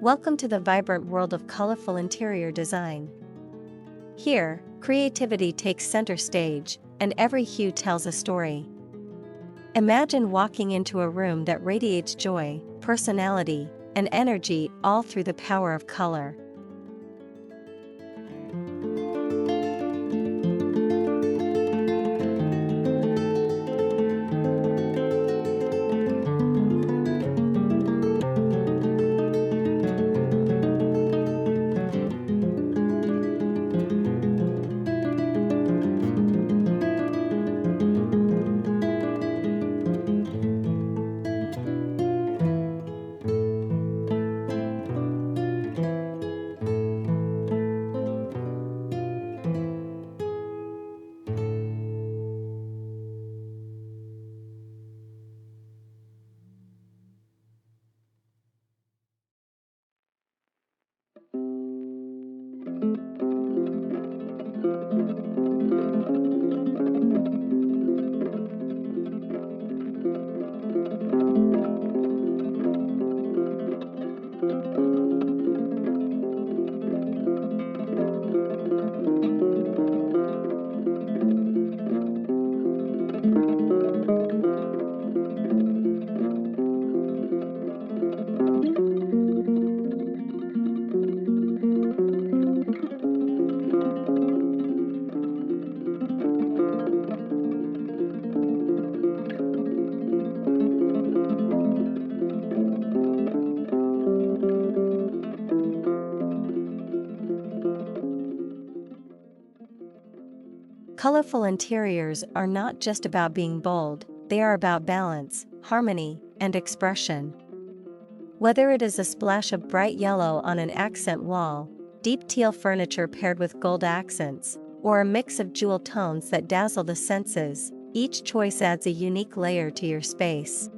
Welcome to the vibrant world of colorful interior design. Here, creativity takes center stage, and every hue tells a story. Imagine walking into a room that radiates joy, personality, and energy all through the power of color. Colorful interiors are not just about being bold, they are about balance, harmony, and expression. Whether it is a splash of bright yellow on an accent wall, deep teal furniture paired with gold accents, or a mix of jewel tones that dazzle the senses, each choice adds a unique layer to your space.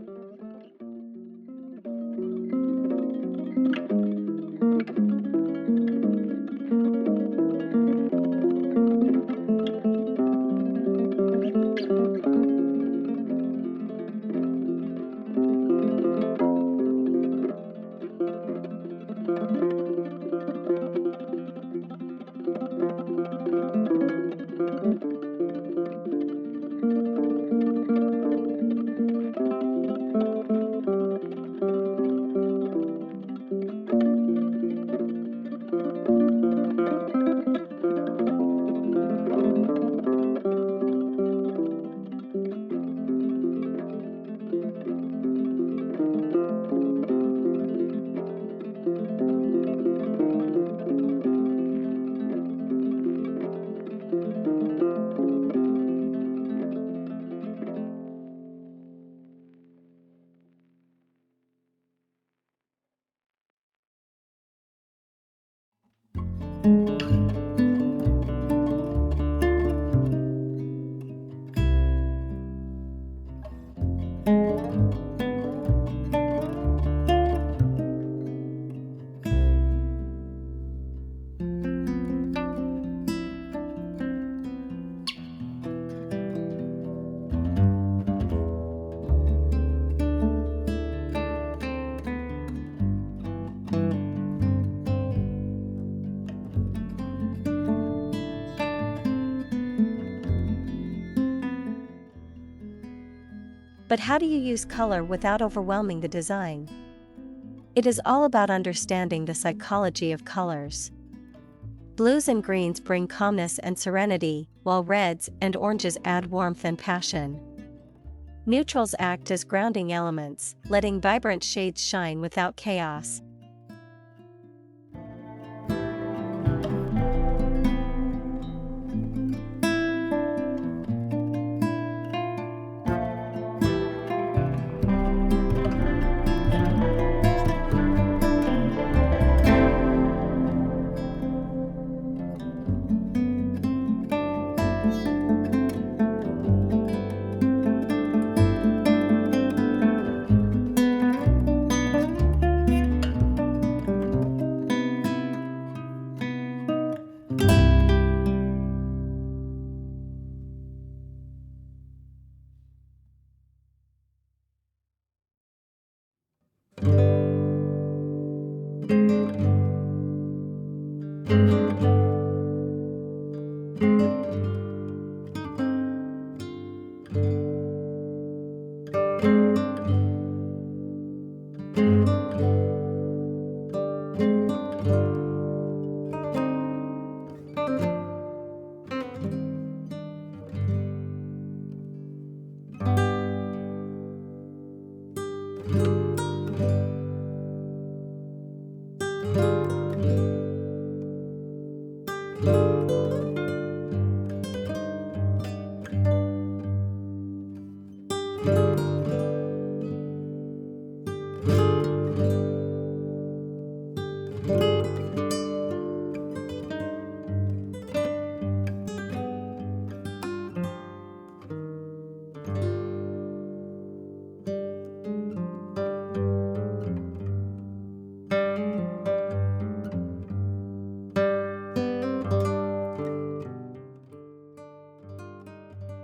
But how do you use color without overwhelming the design? It is all about understanding the psychology of colors. Blues and greens bring calmness and serenity, while reds and oranges add warmth and passion. Neutrals act as grounding elements, letting vibrant shades shine without chaos.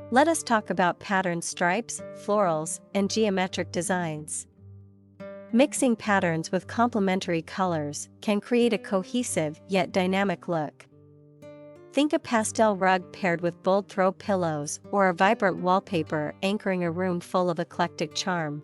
Let us talk about pattern stripes, florals, and geometric designs. Mixing patterns with complementary colors can create a cohesive yet dynamic look. Think a pastel rug paired with bold throw pillows or a vibrant wallpaper anchoring a room full of eclectic charm.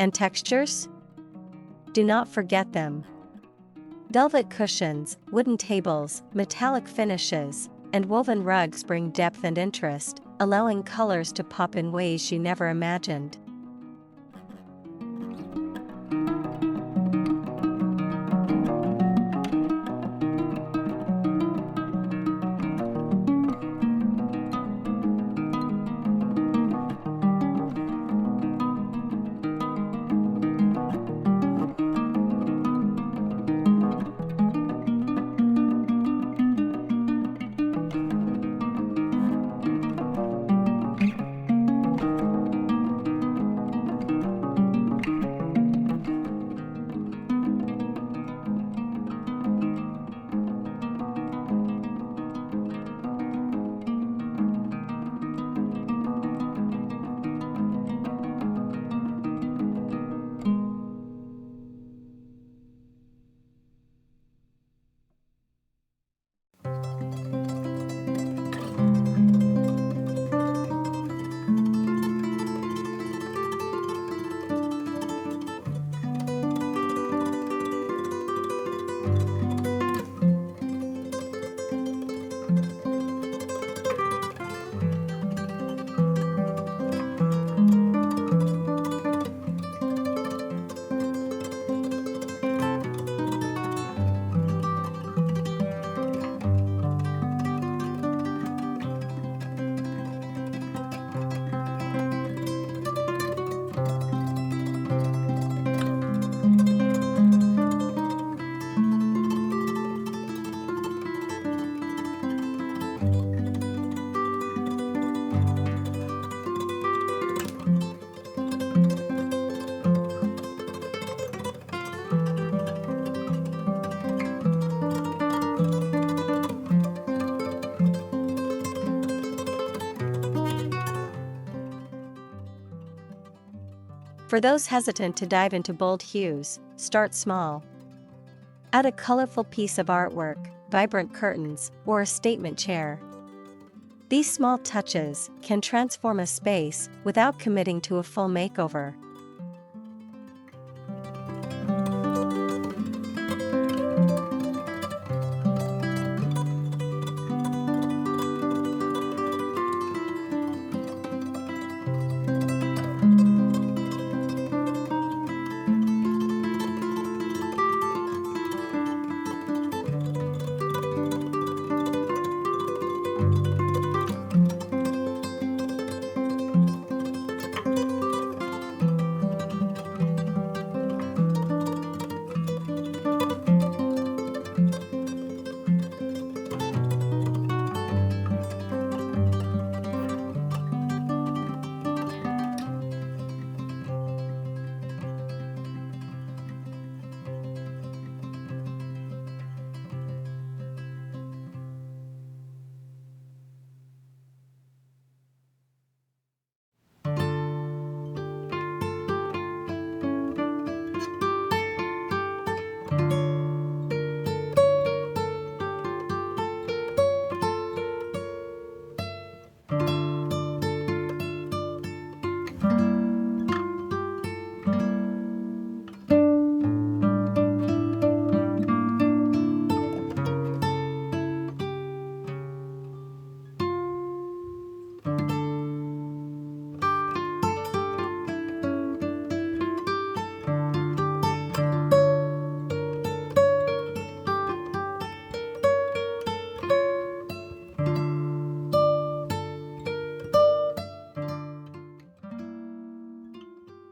And textures? Do not forget them. Velvet cushions, wooden tables, metallic finishes, and woven rugs bring depth and interest, allowing colors to pop in ways you never imagined. For those hesitant to dive into bold hues, start small. Add a colorful piece of artwork, vibrant curtains, or a statement chair. These small touches can transform a space without committing to a full makeover.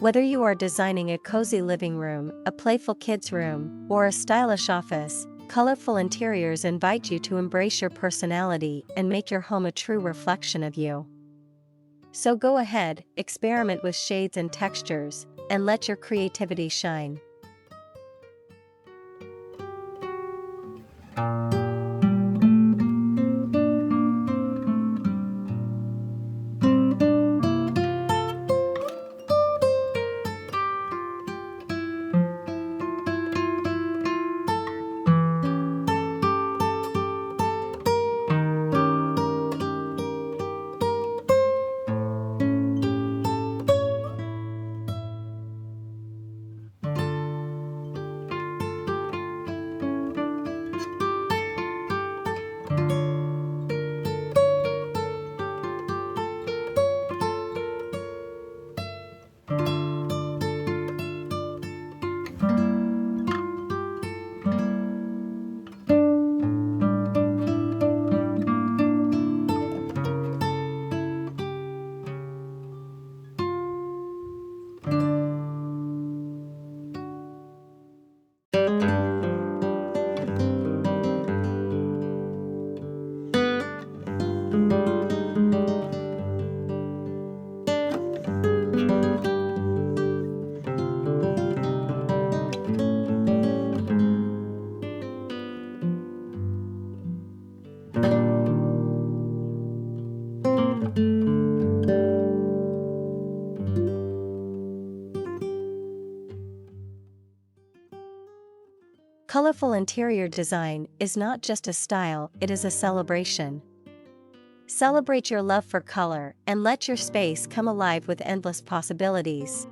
Whether you are designing a cozy living room, a playful kids' room, or a stylish office, colorful interiors invite you to embrace your personality and make your home a true reflection of you. So go ahead, experiment with shades and textures, and let your creativity shine. Colorful interior design is not just a style, it is a celebration. Celebrate your love for color and let your space come alive with endless possibilities.